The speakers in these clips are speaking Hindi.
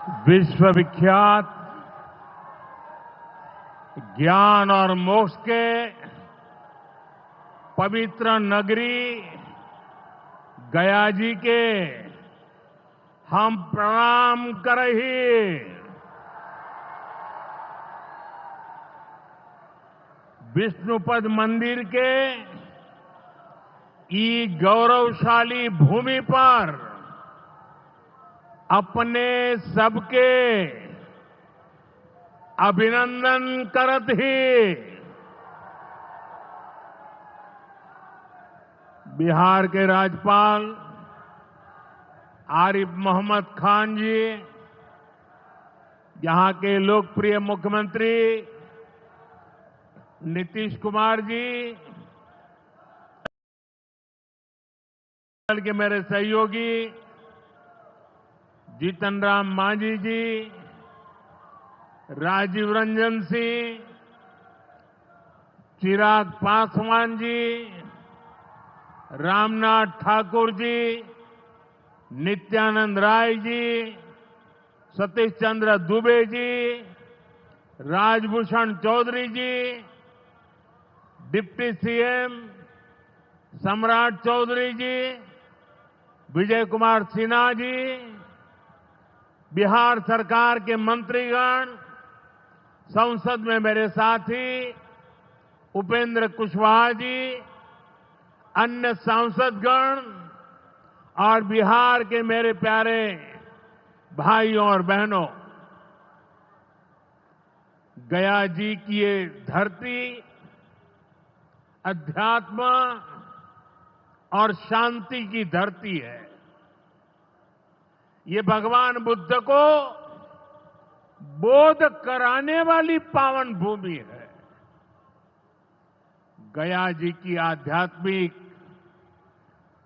विश्वविख्यात ज्ञान और मोक्ष के पवित्र नगरी गया जी के हम प्रणाम करही। विष्णुपद मंदिर के ई गौरवशाली भूमि पर अपने सबके अभिनंदन करत ही बिहार के राज्यपाल आरिफ मोहम्मद खान जी, यहां के लोकप्रिय मुख्यमंत्री नीतीश कुमार जी, दल के मेरे सहयोगी जीतन राम मांझी जी, राजीव रंजन सिंह, चिराग पासवान जी, रामनाथ ठाकुर जी, नित्यानंद राय जी, सतीश चंद्र दुबे जी, राजभूषण चौधरी जी, डिप्टी सीएम सम्राट चौधरी जी, विजय कुमार सिन्हा जी, बिहार सरकार के मंत्रीगण, संसद में मेरे साथी उपेंद्र कुशवाहा जी, अन्य सांसदगण और बिहार के मेरे प्यारे भाइयों और बहनों, गया जी की ये धरती अध्यात्म और शांति की धरती है। ये भगवान बुद्ध को बोध कराने वाली पावन भूमि है। गया जी की आध्यात्मिक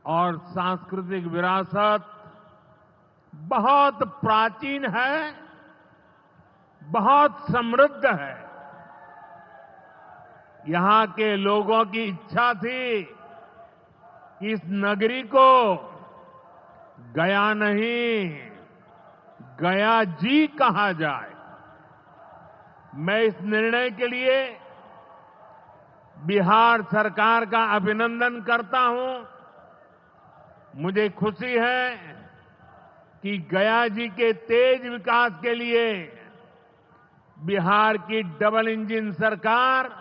और सांस्कृतिक विरासत बहुत प्राचीन है, बहुत समृद्ध है। यहां के लोगों की इच्छा थी कि इस नगरी को गया नहीं, गया जी कहा जाए। मैं इस निर्णय के लिए बिहार सरकार का अभिनंदन करता हूं। मुझे खुशी है कि गया जी के तेज विकास के लिए बिहार की डबल इंजन सरकार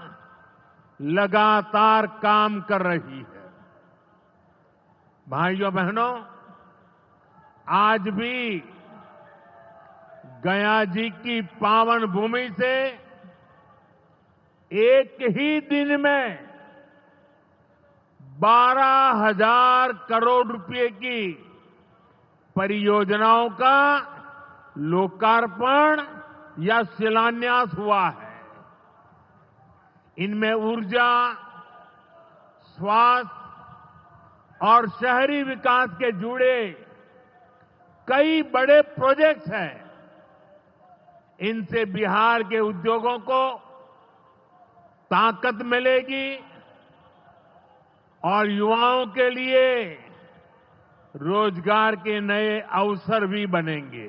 लगातार काम कर रही है। भाइयों बहनों, आज भी गया जी की पावन भूमि से एक ही दिन में 12,000 करोड़ रुपए की परियोजनाओं का लोकार्पण या शिलान्यास हुआ है। इनमें ऊर्जा, स्वास्थ्य और शहरी विकास के जुड़े कई बड़े प्रोजेक्ट्स हैं। इनसे बिहार के उद्योगों को ताकत मिलेगी और युवाओं के लिए रोजगार के नए अवसर भी बनेंगे।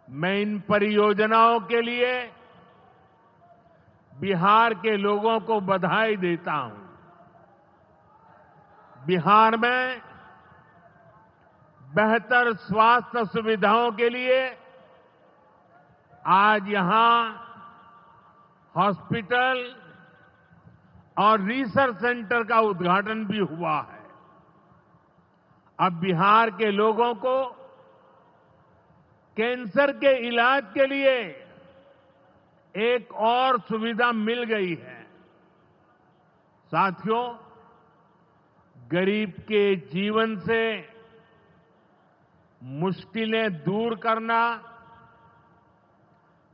मैं इन परियोजनाओं के लिए बिहार के लोगों को बधाई देता हूं। बिहार में बेहतर स्वास्थ्य सुविधाओं के लिए आज यहां हॉस्पिटल और रिसर्च सेंटर का उद्घाटन भी हुआ है। अब बिहार के लोगों को कैंसर के इलाज के लिए एक और सुविधा मिल गई है। साथियों, गरीब के जीवन से मुश्किलें दूर करना,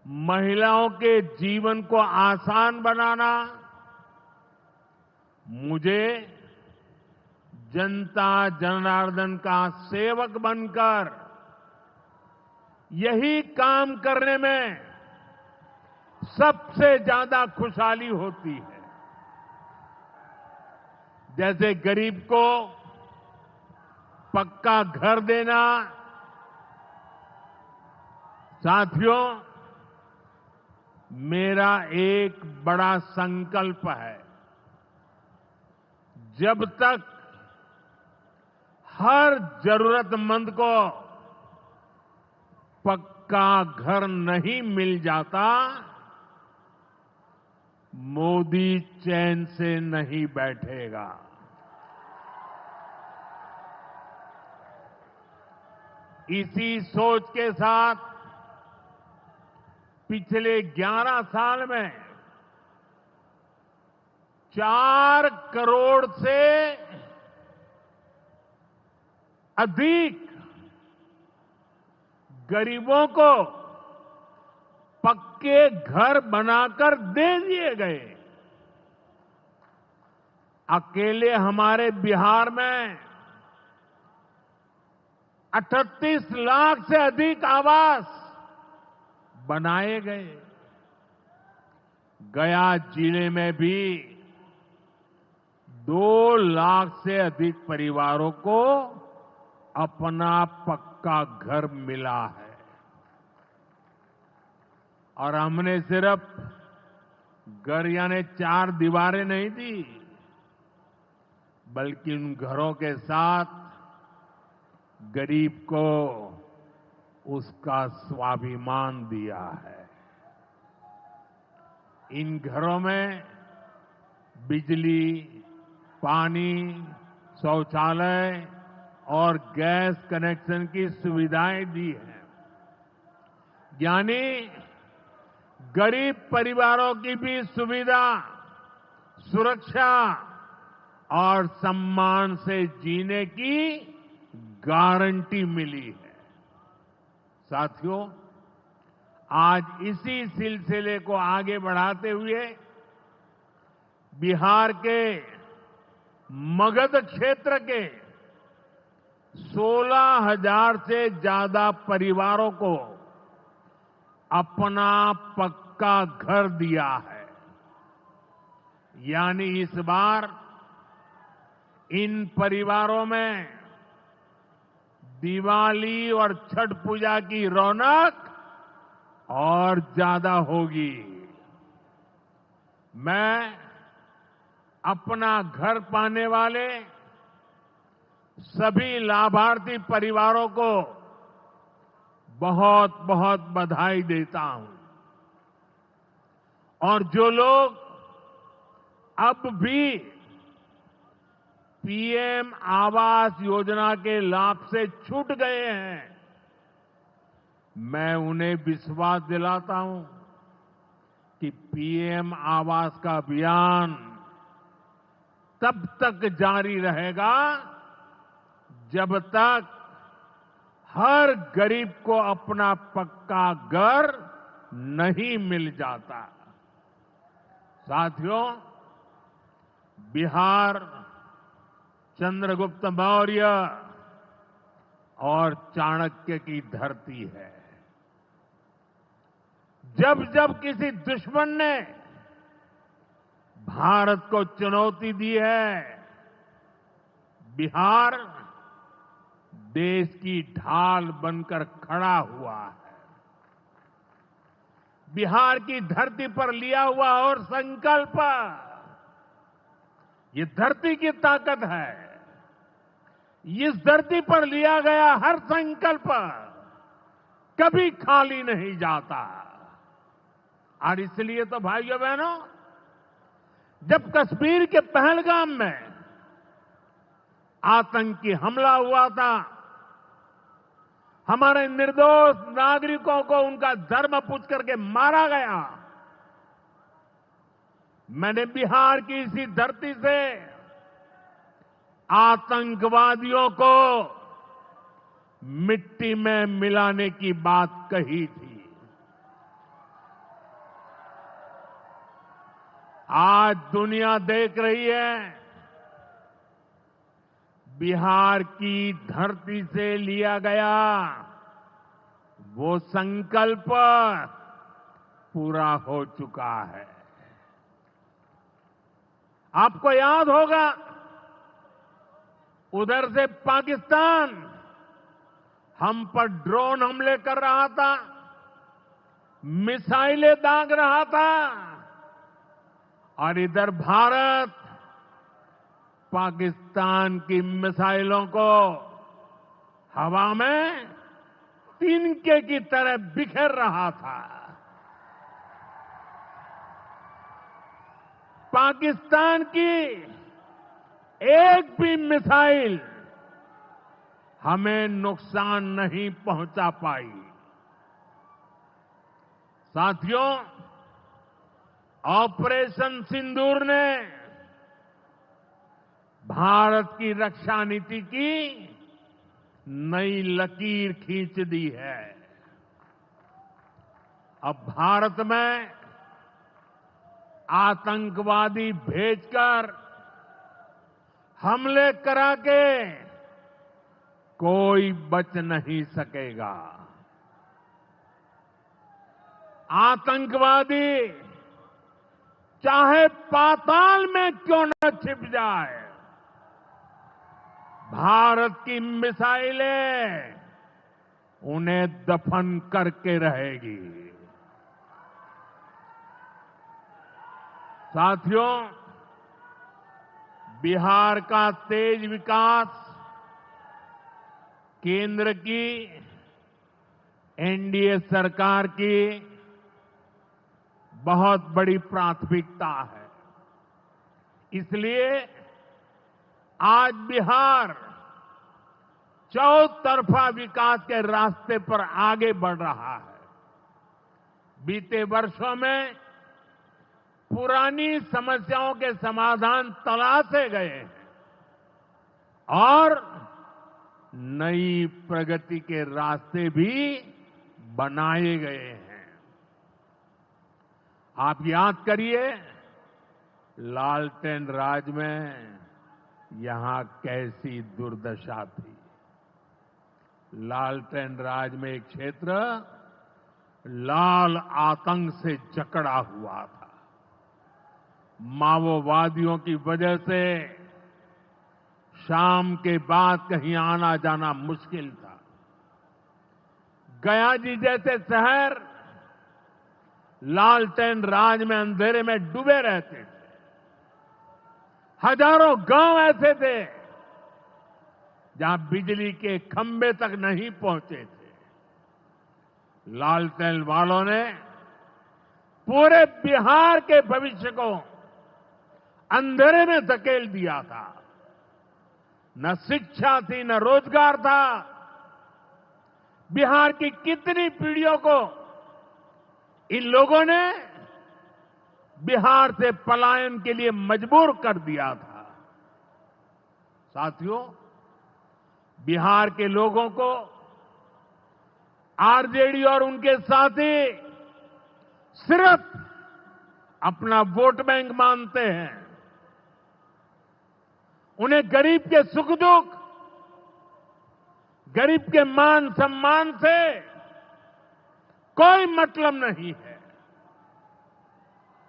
महिलाओं के जीवन को आसान बनाना मुझे जनता जनार्दन का सेवक बनकर यही काम करने में सबसे ज्यादा खुशहाली होती है। जैसे गरीब को पक्का घर देना, साथियों, मेरा एक बड़ा संकल्प है। जब तक हर जरूरतमंद को पक्का घर नहीं मिल जाता, मोदी चैन से नहीं बैठेगा। इसी सोच के साथ पिछले 11 साल में 4 करोड़ से अधिक गरीबों को पक्के घर बनाकर दे दिए गए। अकेले हमारे बिहार में 38 लाख से अधिक आवास बनाए गए। गया जिले में भी 2 लाख से अधिक परिवारों को अपना पक्का घर मिला है। और हमने सिर्फ घर यानी 4 दीवारें नहीं दी, बल्कि उन घरों के साथ गरीब को उसका स्वाभिमान दिया है। इन घरों में बिजली, पानी, शौचालय और गैस कनेक्शन की सुविधाएं दी हैं। यानी गरीब परिवारों की भी सुविधा, सुरक्षा और सम्मान से जीने की गारंटी मिली है। साथियों, आज इसी सिलसिले को आगे बढ़ाते हुए बिहार के मगध क्षेत्र के 16,000 से ज्यादा परिवारों को अपना पक्का घर दिया है। यानी इस बार इन परिवारों में दिवाली और छठ पूजा की रौनक और ज्यादा होगी। मैं अपना घर पाने वाले सभी लाभार्थी परिवारों को बहुत बहुत बधाई देता हूं। और जो लोग अब भी पीएम आवास योजना के लाभ से छूट गए हैं, मैं उन्हें विश्वास दिलाता हूं कि पीएम आवास का अभियान तब तक जारी रहेगा जब तक हर गरीब को अपना पक्का घर नहीं मिल जाता। साथियों, बिहार चंद्रगुप्त मौर्य और चाणक्य की धरती है। जब जब किसी दुश्मन ने भारत को चुनौती दी है, बिहार देश की ढाल बनकर खड़ा हुआ है। बिहार की धरती पर लिया हुआ और संकल्प, ये धरती की ताकत है। इस धरती पर लिया गया हर संकल्प कभी खाली नहीं जाता। और इसलिए तो भाइयों बहनों, जब कश्मीर के पहलगाम में आतंकी हमला हुआ था, हमारे निर्दोष नागरिकों को उनका धर्म पूछ करके मारा गया, मैंने बिहार की इसी धरती से आतंकवादियों को मिट्टी में मिलाने की बात कही थी। आज दुनिया देख रही है, बिहार की धरती से लिया गया वो संकल्प पूरा हो चुका है। आपको याद होगा, उधर से पाकिस्तान हम पर ड्रोन हमले कर रहा था, मिसाइलें दाग रहा था और इधर भारत पाकिस्तान की मिसाइलों को हवा में तिनके की तरह बिखेर रहा था। पाकिस्तान की एक भी मिसाइल हमें नुकसान नहीं पहुंचा पाई। साथियों, ऑपरेशन सिंदूर ने भारत की रक्षा नीति की नई लकीर खींच दी है। अब भारत में आतंकवादी भेजकर हमले करा के कोई बच नहीं सकेगा। आतंकवादी चाहे पाताल में क्यों न छिप जाए, भारत की मिसाइलें उन्हें दफन करके रहेगी। साथियों, बिहार का तेज विकास केंद्र की एनडीए सरकार की बहुत बड़ी प्राथमिकता है। इसलिए आज बिहार चौतरफा विकास के रास्ते पर आगे बढ़ रहा है। बीते वर्षों में पुरानी समस्याओं के समाधान तलाशे गए हैं और नई प्रगति के रास्ते भी बनाए गए हैं। आप याद करिए, लालटेन राज में यहां कैसी दुर्दशा थी। लालटेन राज में एक क्षेत्र लाल आतंक से जकड़ा हुआ था। माओवादियों की वजह से शाम के बाद कहीं आना जाना मुश्किल था। गया जी जैसे शहर लालटेन राज में अंधेरे में डूबे रहते थे। हजारों गांव ऐसे थे जहां बिजली के खंभे तक नहीं पहुंचे थे। लालटेन वालों ने पूरे बिहार के भविष्य को अंधेरे में धकेल दिया था। न शिक्षा थी, न रोजगार था। बिहार की कितनी पीढ़ियों को इन लोगों ने बिहार से पलायन के लिए मजबूर कर दिया था। साथियों, बिहार के लोगों को आरजेडी और उनके साथी सिर्फ अपना वोट बैंक मानते हैं। उन्हें गरीब के सुख दुख, गरीब के मान सम्मान से कोई मतलब नहीं है।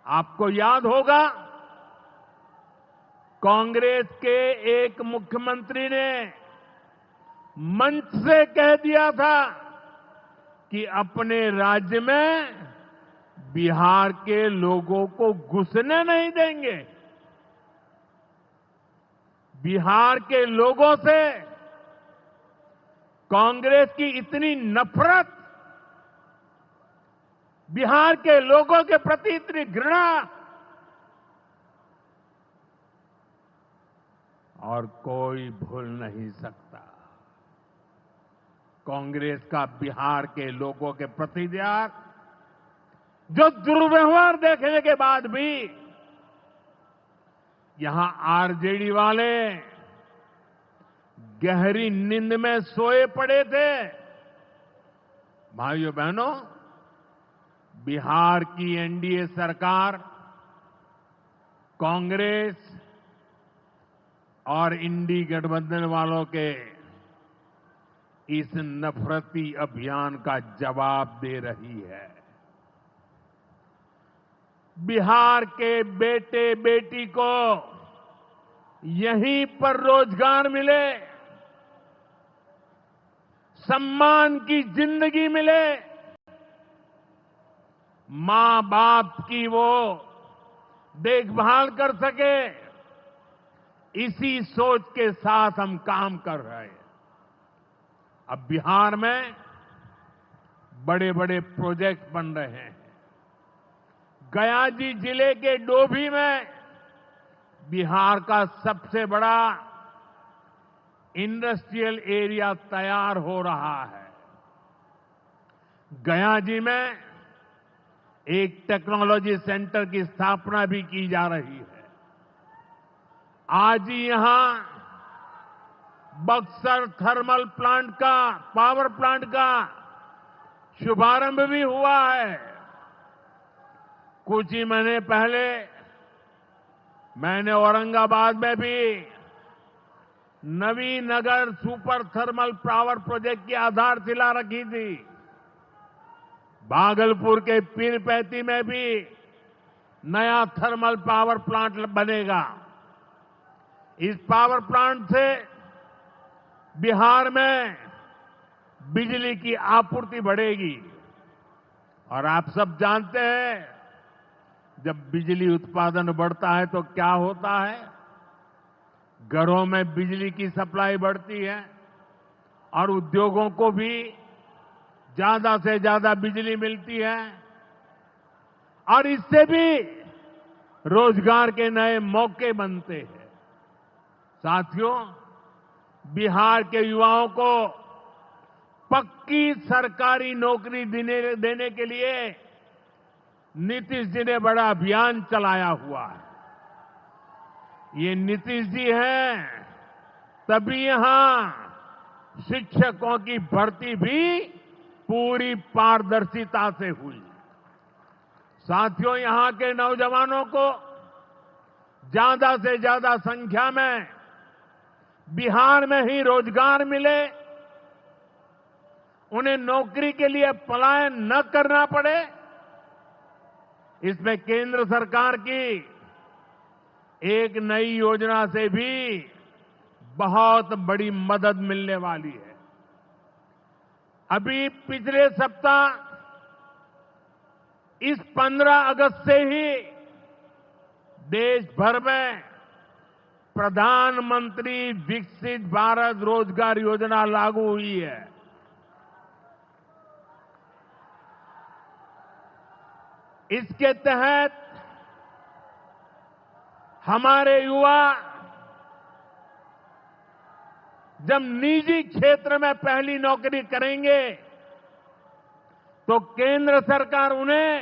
आपको याद होगा, कांग्रेस के एक मुख्यमंत्री ने मंच से कह दिया था कि अपने राज्य में बिहार के लोगों को घुसने नहीं देंगे। बिहार के लोगों से कांग्रेस की इतनी नफरत, बिहार के लोगों के प्रति इतनी घृणा, और कोई भूल नहीं सकता। कांग्रेस का बिहार के लोगों के प्रति त्याग, जो दुर्व्यवहार देखने के बाद भी यहां आरजेडी वाले गहरी नींद में सोए पड़े थे। भाइयों बहनों, बिहार की एनडीए सरकार कांग्रेस और इंडी गठबंधन वालों के इस नफरती अभियान का जवाब दे रही है। बिहार के बेटे बेटी को यहीं पर रोजगार मिले, सम्मान की जिंदगी मिले, मां बाप की वो देखभाल कर सके, इसी सोच के साथ हम काम कर रहे हैं। अब बिहार में बड़े बड़े प्रोजेक्ट बन रहे हैं। गया जी जिले के डोभी में बिहार का सबसे बड़ा इंडस्ट्रियल एरिया तैयार हो रहा है। गया जी में एक टेक्नोलॉजी सेंटर की स्थापना भी की जा रही है। आज ही यहां बक्सर थर्मल प्लांट का, पावर प्लांट का शुभारंभ भी हुआ है। कुछ ही महीने पहले मैंने औरंगाबाद में भी Nabinagar super thermal power project की आधारशिला रखी थी। भागलपुर के पीरपैंती में भी नया थर्मल पावर प्लांट बनेगा। इस पावर प्लांट से बिहार में बिजली की आपूर्ति बढ़ेगी। और आप सब जानते हैं, जब बिजली उत्पादन बढ़ता है तो क्या होता है? घरों में बिजली की सप्लाई बढ़ती है और उद्योगों को भी ज्यादा से ज्यादा बिजली मिलती है और इससे भी रोजगार के नए मौके बनते हैं। साथियों, बिहार के युवाओं को पक्की सरकारी नौकरी देने के लिए नीतीश जी ने बड़ा अभियान चलाया हुआ है। ये नीतीश जी हैं, तभी यहां शिक्षकों की भर्ती भी पूरी पारदर्शिता से हुई। साथियों, यहां के नौजवानों को ज्यादा से ज्यादा संख्या में बिहार में ही रोजगार मिले, उन्हें नौकरी के लिए पलायन न करना पड़े, इसमें केंद्र सरकार की एक नई योजना से भी बहुत बड़ी मदद मिलने वाली है। अभी पिछले सप्ताह इस 15 अगस्त से ही देश भर में प्रधानमंत्री विकसित भारत रोजगार योजना लागू हुई है। इसके तहत हमारे युवा जब निजी क्षेत्र में पहली नौकरी करेंगे तो केंद्र सरकार उन्हें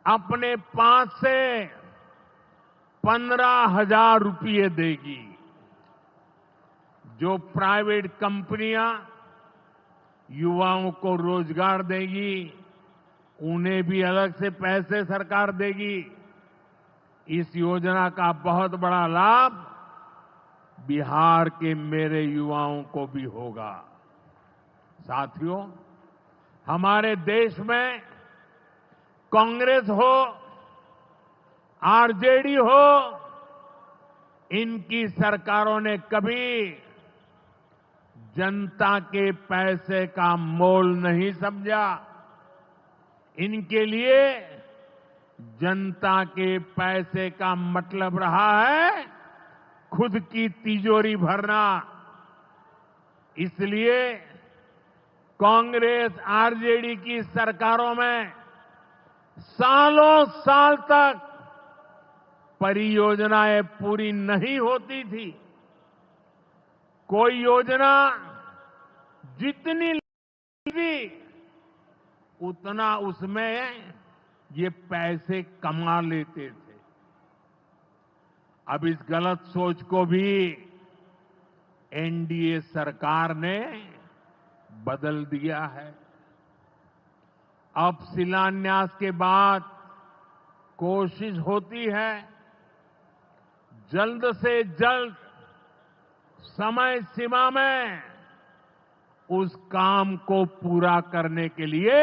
अपने पास से 15,000 रुपये देगी। जो प्राइवेट कंपनियां युवाओं को रोजगार देगी, उन्हें भी अलग से पैसे सरकार देगी। इस योजना का बहुत बड़ा लाभ बिहार के मेरे युवाओं को भी होगा। साथियों, हमारे देश में कांग्रेस हो, आरजेडी हो, इनकी सरकारों ने कभी जनता के पैसे का मोल नहीं समझा। इनके लिए जनता के पैसे का मतलब रहा है खुद की तिजोरी भरना। इसलिए कांग्रेस आरजेडी की सरकारों में सालों साल तक परियोजनाएं पूरी नहीं होती थी। कोई योजना जितनी थी उतना उसमें ये पैसे कमा लेते थे। अब इस गलत सोच को भी एनडीए सरकार ने बदल दिया है। अब शिलान्यास के बाद कोशिश होती है जल्द से जल्द समय सीमा में उस काम को पूरा करने के लिए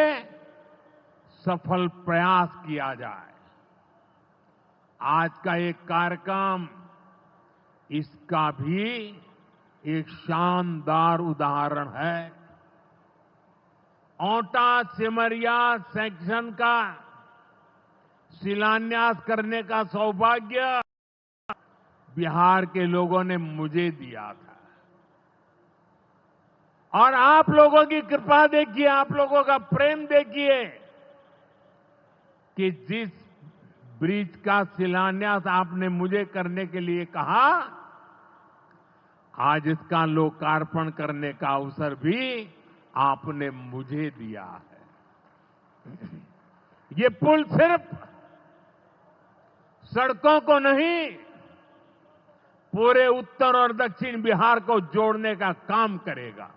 सफल प्रयास किया जाए। आज का एक कार्यक्रम इसका भी एक शानदार उदाहरण है। औटा सिमरिया सेक्शन का शिलान्यास करने का सौभाग्य बिहार के लोगों ने मुझे दिया था। और आप लोगों की कृपा देखिए, आप लोगों का प्रेम देखिए कि जिस ब्रिज का शिलान्यास आपने मुझे करने के लिए कहा, आज इसका लोकार्पण करने का अवसर भी आपने मुझे दिया है। ये पुल सिर्फ सड़कों को नहीं, पूरे उत्तर और दक्षिण बिहार को जोड़ने का काम करेगा।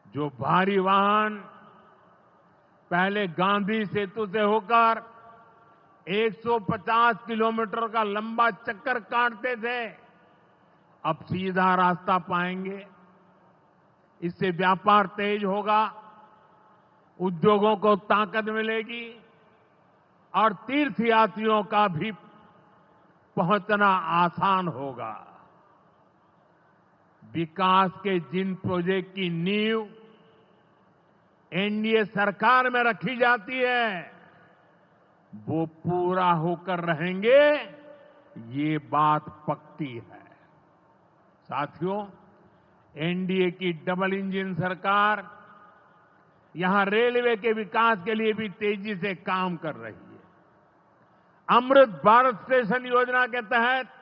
जो भारी वाहन पहले गांधी सेतु से होकर 150 किलोमीटर का लंबा चक्कर काटते थे, अब सीधा रास्ता पाएंगे। इससे व्यापार तेज होगा, उद्योगों को ताकत मिलेगी और तीर्थयात्रियों का भी पहुंचना आसान होगा। विकास के जिन प्रोजेक्ट की नींव एनडीए सरकार में रखी जाती है, वो पूरा होकर रहेंगे, ये बात पक्की है। साथियों, एनडीए की डबल इंजन सरकार यहां रेलवे के विकास के लिए भी तेजी से काम कर रही है। अमृत भारत स्टेशन योजना के तहत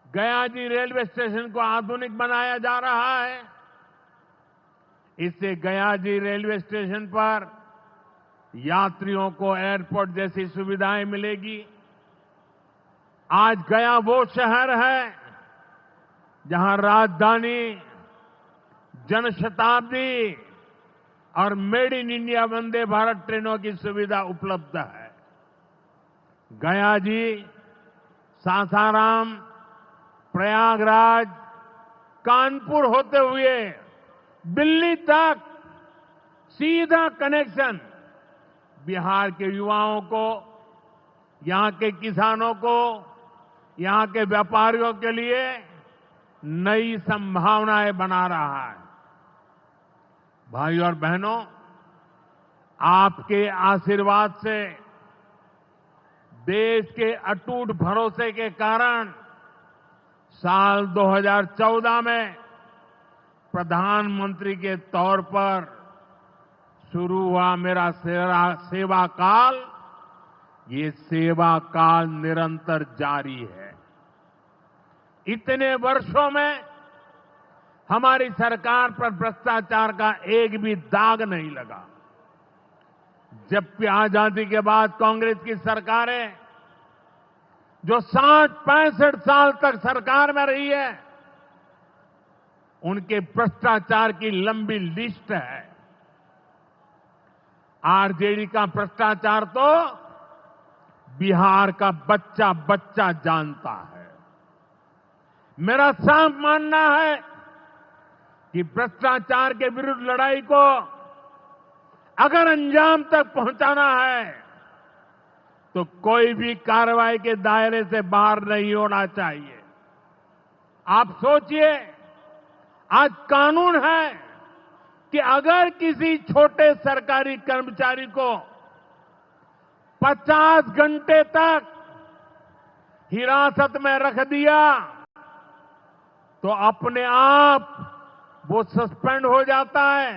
गयाजी रेलवे स्टेशन को आधुनिक बनाया जा रहा है। इससे गयाजी रेलवे स्टेशन पर यात्रियों को एयरपोर्ट जैसी सुविधाएं मिलेगी। आज गया वो शहर है जहां राजधानी, जनशताब्दी और made in India Vande Bharat ट्रेनों की सुविधा उपलब्ध है। गयाजी, सासाराम, प्रयागराज, कानपुर होते हुए दिल्ली तक सीधा कनेक्शन बिहार के युवाओं को, यहां के किसानों को, यहां के व्यापारियों के लिए नई संभावनाएं बना रहा है। भाइयों और बहनों, आपके आशीर्वाद से, देश के अटूट भरोसे के कारण साल 2014 में प्रधानमंत्री के तौर पर शुरू हुआ मेरा सेवा काल, ये सेवा काल निरंतर जारी है। इतने वर्षों में हमारी सरकार पर भ्रष्टाचार का एक भी दाग नहीं लगा। जबकि आजादी के बाद कांग्रेस की सरकारें जो 60-65 साल तक सरकार में रही है, उनके भ्रष्टाचार की लंबी लिस्ट है। आरजेडी का भ्रष्टाचार तो बिहार का बच्चा बच्चा जानता है। मेरा साफ मानना है कि भ्रष्टाचार के विरुद्ध लड़ाई को अगर अंजाम तक पहुंचाना है तो कोई भी कार्रवाई के दायरे से बाहर नहीं होना चाहिए। आप सोचिए, आज कानून है कि अगर किसी छोटे सरकारी कर्मचारी को 50 घंटे तक हिरासत में रख दिया तो अपने आप वो सस्पेंड हो जाता है।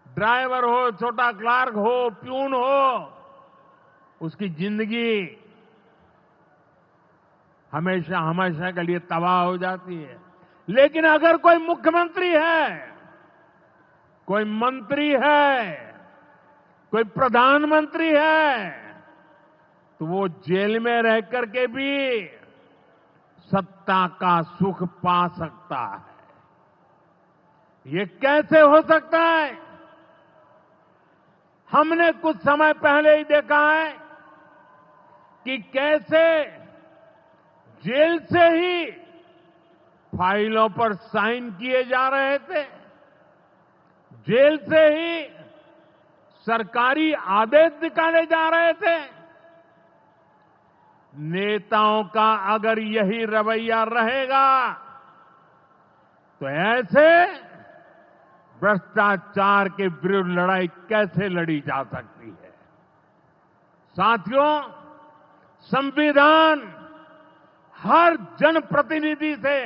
ड्राइवर हो, छोटा क्लार्क हो, प्यून हो, उसकी जिंदगी हमेशा हमेशा के लिए तबाह हो जाती है। लेकिन अगर कोई मुख्यमंत्री है, कोई मंत्री है, कोई प्रधानमंत्री है, तो वो जेल में रह करके भी सत्ता का सुख पा सकता है। ये कैसे हो सकता है? हमने कुछ समय पहले ही देखा है कि कैसे जेल से ही फाइलों पर साइन किए जा रहे थे, जेल से ही सरकारी आदेश निकाले जा रहे थे। नेताओं का अगर यही रवैया रहेगा तो ऐसे भ्रष्टाचार के विरुद्ध लड़ाई कैसे लड़ी जा सकती है। साथियों, संविधान हर जनप्रतिनिधि से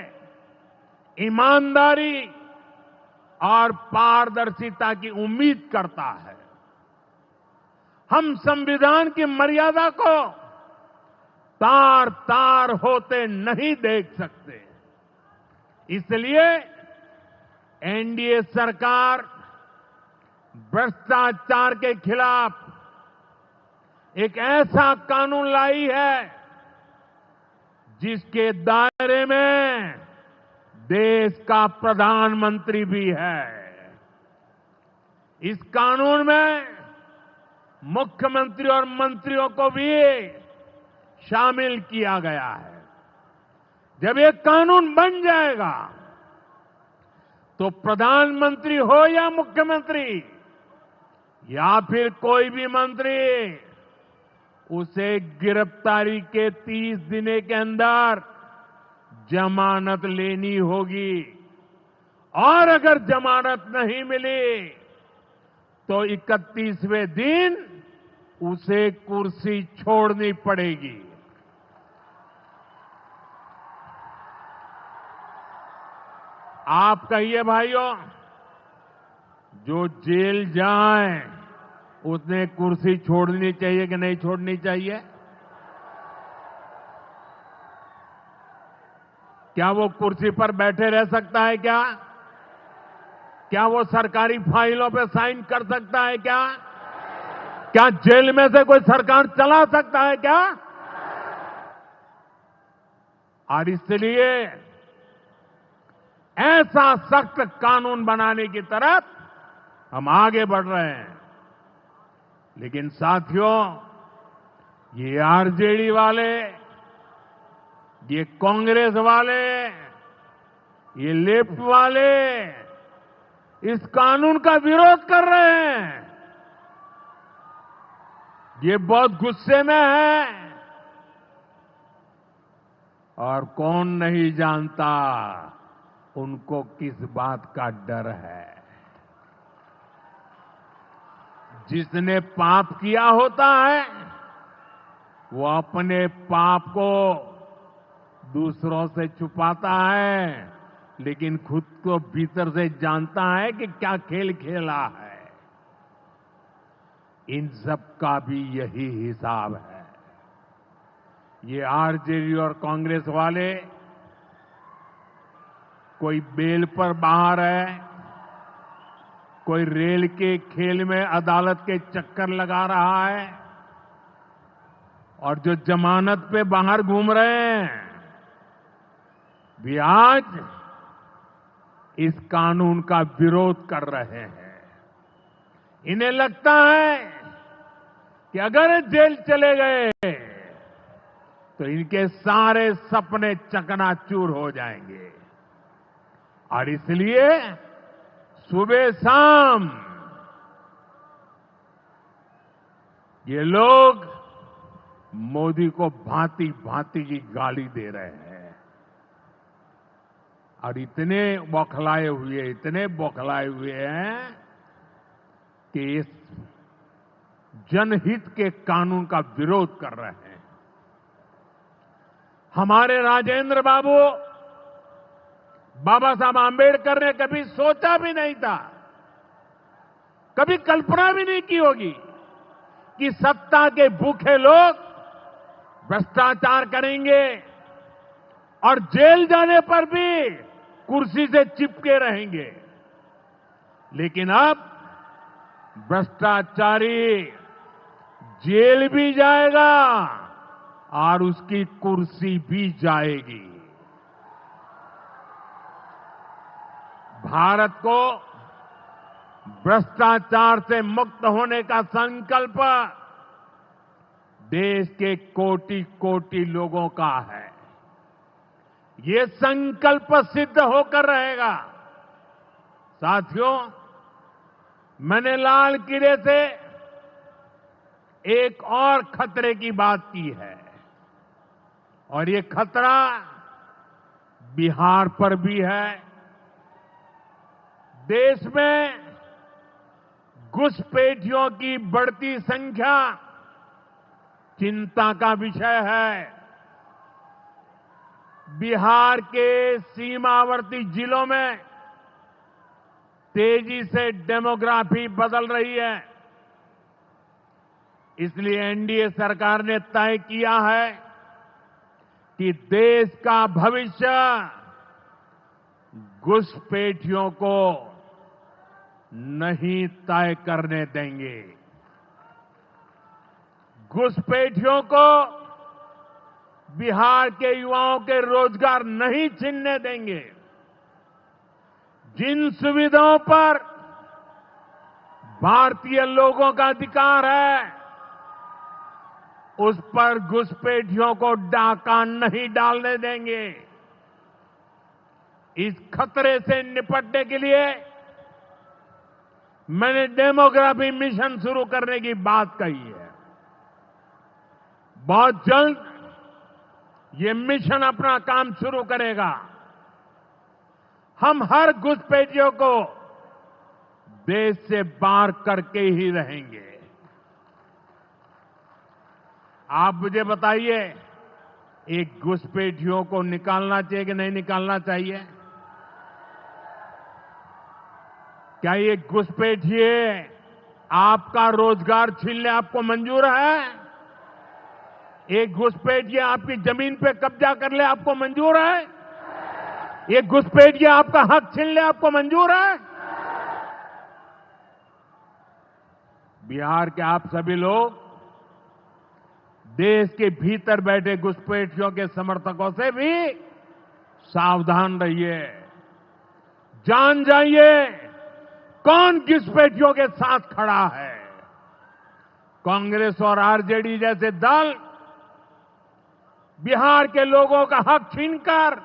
ईमानदारी और पारदर्शिता की उम्मीद करता है। हम संविधान की मर्यादा को तार तार होते नहीं देख सकते। इसलिए एनडीए सरकार भ्रष्टाचार के खिलाफ एक ऐसा कानून लाई है जिसके दायरे में देश का प्रधानमंत्री भी है। इस कानून में मुख्यमंत्री और मंत्रियों को भी शामिल किया गया है। जब ये कानून बन जाएगा तो प्रधानमंत्री हो या मुख्यमंत्री या फिर कोई भी मंत्री, उसे गिरफ्तारी के 30 दिन के अंदर जमानत लेनी होगी और अगर जमानत नहीं मिली तो 31वें दिन उसे कुर्सी छोड़नी पड़ेगी। आप कहिए भाइयों, जो जेल जाए उसने कुर्सी छोड़नी चाहिए कि नहीं छोड़नी चाहिए? क्या वो कुर्सी पर बैठे रह सकता है क्या? क्या वो सरकारी फाइलों पे साइन कर सकता है क्या? क्या जेल में से कोई सरकार चला सकता है क्या? और इसलिए ऐसा सख्त कानून बनाने की तरफ हम आगे बढ़ रहे हैं। लेकिन साथियों, ये आरजेडी वाले, ये कांग्रेस वाले, ये लेफ्ट वाले इस कानून का विरोध कर रहे हैं। ये बहुत गुस्से में है और कौन नहीं जानता उनको किस बात का डर है। जिसने पाप किया होता है वो अपने पाप को दूसरों से छुपाता है, लेकिन खुद को भीतर से जानता है कि क्या खेल खेला है। इन सब का भी यही हिसाब है। ये आरजेडी और कांग्रेस वाले कोई बेल पर बाहर है, कोई रेल के खेल में अदालत के चक्कर लगा रहा है और जो जमानत पे बाहर घूम रहे हैं भी आज इस कानून का विरोध कर रहे हैं। इन्हें लगता है कि अगर जेल चले गए तो इनके सारे सपने चकनाचूर हो जाएंगे और इसलिए सुबह शाम ये लोग मोदी को भांति भांति की गाली दे रहे हैं और इतने बौखलाए हुए हैं कि इस जनहित के कानून का विरोध कर रहे हैं। हमारे राजेंद्र बाबू, बाबा साहब आंबेडकर ने कभी सोचा भी नहीं था, कभी कल्पना भी नहीं की होगी कि सत्ता के भूखे लोग भ्रष्टाचार करेंगे और जेल जाने पर भी कुर्सी से चिपके रहेंगे। लेकिन अब भ्रष्टाचारी जेल भी जाएगा और उसकी कुर्सी भी जाएगी। भारत को भ्रष्टाचार से मुक्त होने का संकल्प देश के कोटि कोटि लोगों का है। ये संकल्प सिद्ध होकर रहेगा। साथियों, मैंने लाल किले से एक और खतरे की बात की है और ये खतरा बिहार पर भी है, देश में घुसपैठियों की बढ़ती संख्या चिंता का विषय है। बिहार के सीमावर्ती जिलों में तेजी से डेमोग्राफी बदल रही है। इसलिए एनडीए सरकार ने तय किया है कि देश का भविष्य घुसपैठियों को नहीं तय करने देंगे। घुसपैठियों को बिहार के युवाओं के रोजगार नहीं छीनने देंगे। जिन सुविधाओं पर भारतीय लोगों का अधिकार है, उस पर घुसपैठियों को डाका नहीं डालने देंगे। इस खतरे से निपटने के लिए मैंने डेमोग्राफी मिशन शुरू करने की बात कही है। बहुत जल्द ये मिशन अपना काम शुरू करेगा। हम हर घुसपैठियों को देश से बाहर करके ही रहेंगे। आप मुझे बताइए, एक घुसपैठियों को निकालना चाहिए कि नहीं निकालना चाहिए? क्या ये घुसपैठिए आपका रोजगार छीनने आपको मंजूर है? एक घुसपैठिए आपकी जमीन पे कब्जा कर ले आपको मंजूर है? एक घुसपैठिए आपका हक छीन ले आपको मंजूर है? बिहार के आप सभी लोग देश के भीतर बैठे घुसपैठियों के समर्थकों से भी सावधान रहिए। जान जाइए कौन घुसपैठियों के साथ खड़ा है। कांग्रेस और आरजेडी जैसे दल बिहार के लोगों का हक छीनकर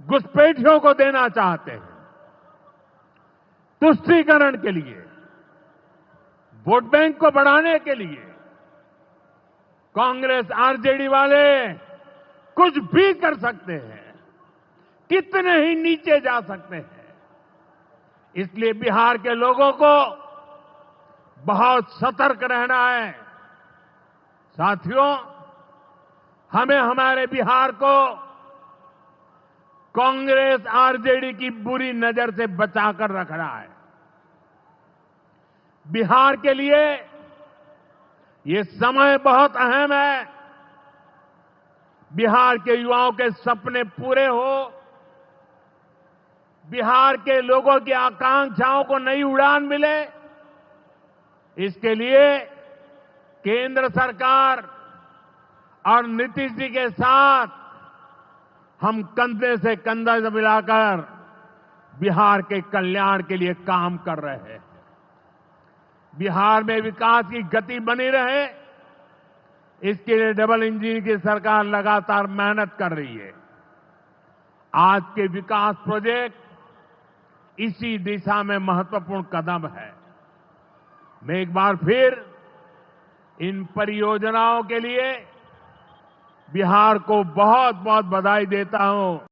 घुसपैठियों को देना चाहते हैं। तुष्टीकरण के लिए, वोट बैंक को बढ़ाने के लिए कांग्रेस आरजेडी वाले कुछ भी कर सकते हैं, कितने ही नीचे जा सकते हैं। इसलिए बिहार के लोगों को बहुत सतर्क रहना है। साथियों, हमें हमारे बिहार को कांग्रेस आरजेडी की बुरी नजर से बचाकर रखना है। बिहार के लिए ये समय बहुत अहम है। बिहार के युवाओं के सपने पूरे हो, बिहार के लोगों की आकांक्षाओं को नई उड़ान मिले, इसके लिए केंद्र सरकार और नीतीश जी के साथ हम कंधे से कंधा मिलाकर बिहार के कल्याण के लिए काम कर रहे हैं। बिहार में विकास की गति बनी रहे, इसके लिए डबल इंजन की सरकार लगातार मेहनत कर रही है। आज के विकास प्रोजेक्ट इसी दिशा में महत्वपूर्ण कदम है। मैं एक बार फिर इन परियोजनाओं के लिए बिहार को बहुत बहुत बधाई देता हूं।